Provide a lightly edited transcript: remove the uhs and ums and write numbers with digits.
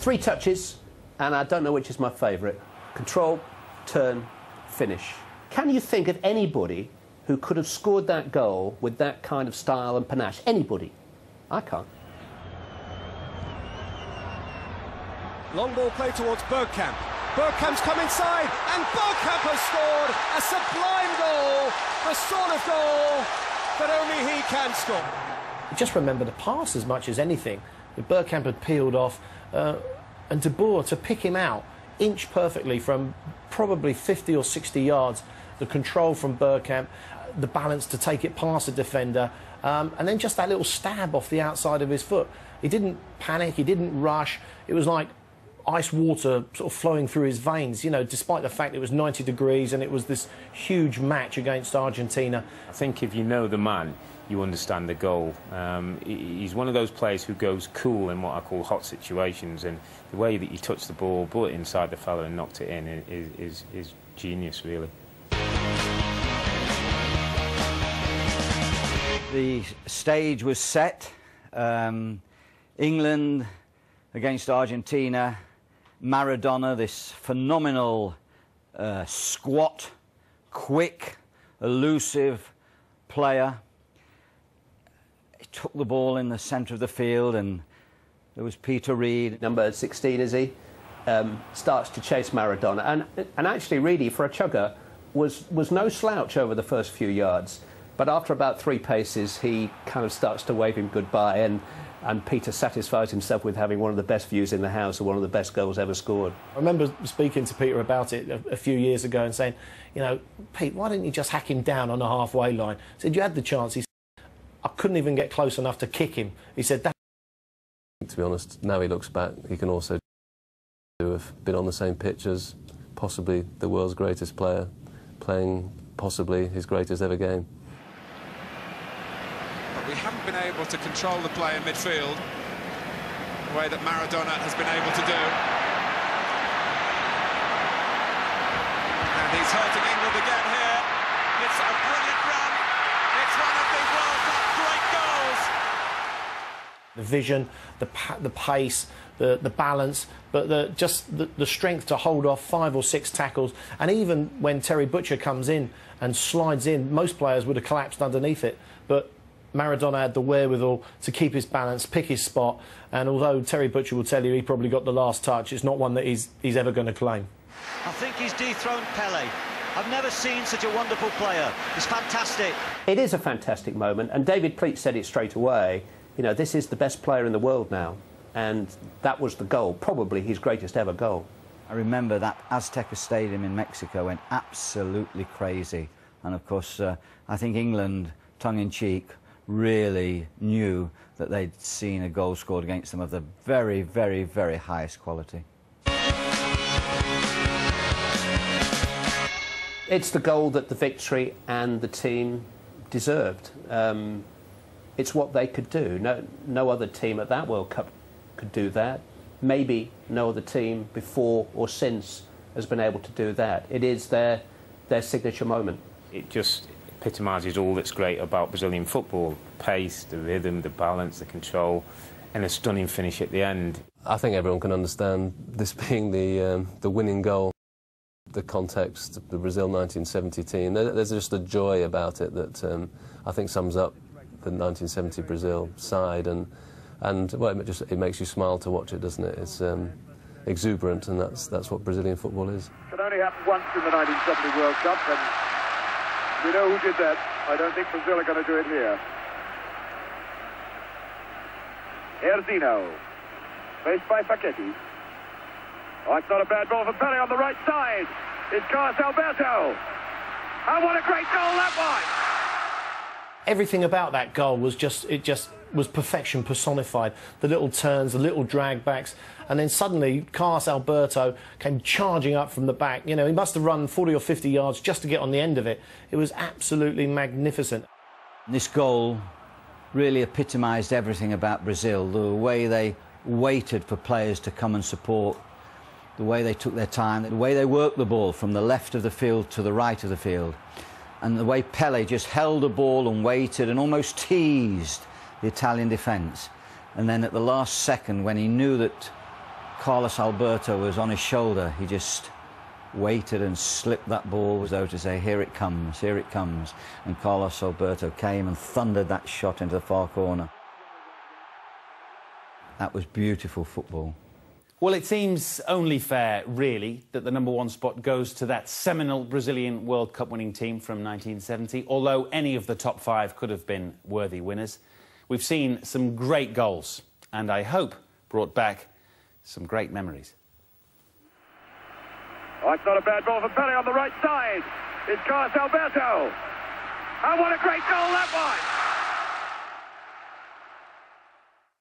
3 touches, and I don't know which is my favourite. Control, turn, finish. Can you think of anybody who could have scored that goal with that kind of style and panache? Anybody? I can't. Long ball play towards Bergkamp. Bergkamp's come inside, and Bergkamp has scored a sublime goal, the sort of goal that only he can score. Just remember the pass as much as anything. Bergkamp had peeled off, and De Boer to pick him out, inch perfectly from probably 50 or 60 yards, the control from Bergkamp, the balance to take it past the defender, and then just that little stab off the outside of his foot. He didn't panic, he didn't rush. It was like ice water sort of flowing through his veins, you know, despite the fact it was 90 degrees and it was this huge match against Argentina. I think if you know the man, you understand the goal. He's one of those players who goes cool in what I call hot situations, and the way that he touched the ball, put it inside the fella and knocked it in is genius, really. The stage was set. England against Argentina. Maradona, this phenomenal, squat, quick, elusive player. He took the ball in the centre of the field, and there was Peter Reid. Number 16, is he? Starts to chase Maradona. And actually, really, for a chugger, was no slouch over the first few yards. But after about 3 paces, he kind of starts to wave him goodbye, and Peter satisfies himself with having one of the best views in the house and one of the best goals ever scored. I remember speaking to Peter about it a few years ago and saying, you know, Pete, why didn't you just hack him down on the halfway line? I said, you had the chance. He said, I couldn't even get close enough to kick him. He said, that. To be honest, now he looks back, he can also have been on the same pitch as possibly the world's greatest player, playing possibly his greatest ever game. We haven't been able to control the play in midfield the way that Maradona has been able to do. And he's hurting England again here. It's a brilliant run. It's one of the World Cup great goals. The vision, the pace, the balance, but just the strength to hold off 5 or 6 tackles. And even when Terry Butcher comes in and slides in, most players would have collapsed underneath it. But Maradona had the wherewithal to keep his balance, pick his spot, and although Terry Butcher will tell you he probably got the last touch, it's not one that he's ever going to claim. I think he's dethroned Pele. I've never seen such a wonderful player. He's fantastic. It is a fantastic moment, and David Pleat said it straight away. You know, this is the best player in the world now, and that was the goal, probably his greatest ever goal. I remember that Azteca Stadium in Mexico went absolutely crazy, and of course I think England, tongue-in-cheek, really knew that they'd seen a goal scored against them of the very, very, very highest quality. It's the goal that the victory and the team deserved. It's what they could do. No other team at that World Cup could do that. Maybe no other team before or since has been able to do that. It is their signature moment. It just epitomises all that's great about Brazilian football: pace, the rhythm, the balance, the control, and a stunning finish at the end. I think everyone can understand this being the winning goal, the context, the Brazil 1970 team. There's just a joy about it that I think sums up the 1970 Brazil side, and well, it makes you smile to watch it, doesn't it? It's exuberant, and that's what Brazilian football is. It only happened once in the 1970 World Cup, and we know who did that. I don't think Brazil are going to do it here. Erzino, faced by Facchetti. Oh, it's not a bad ball for Pele on the right side. It's Carlos Alberto. And what a great goal that was! Everything about that goal was just was perfection personified. The little turns, the little drag backs, and then suddenly Carlos Alberto came charging up from the back. You know, he must have run 40 or 50 yards just to get on the end of it. It was absolutely magnificent. This goal really epitomised everything about Brazil, the way they waited for players to come and support, the way they took their time, the way they worked the ball from the left of the field to the right of the field, and the way Pele just held the ball and waited and almost teased the Italian defence. And then at the last second, when he knew that Carlos Alberto was on his shoulder. He just waited and slipped that ball as though to say, here it comes, here it comes. And Carlos Alberto came and thundered that shot into the far corner. That was beautiful football. Well, it seems only fair, really, that the #1 spot goes to that seminal Brazilian World Cup winning team from 1970, although any of the top 5 could have been worthy winners. We've seen some great goals, and I hope brought back some great memories. Oh, it's not a bad ball for Pele on the right side. It's Carlos Alberto. And what a great goal that was!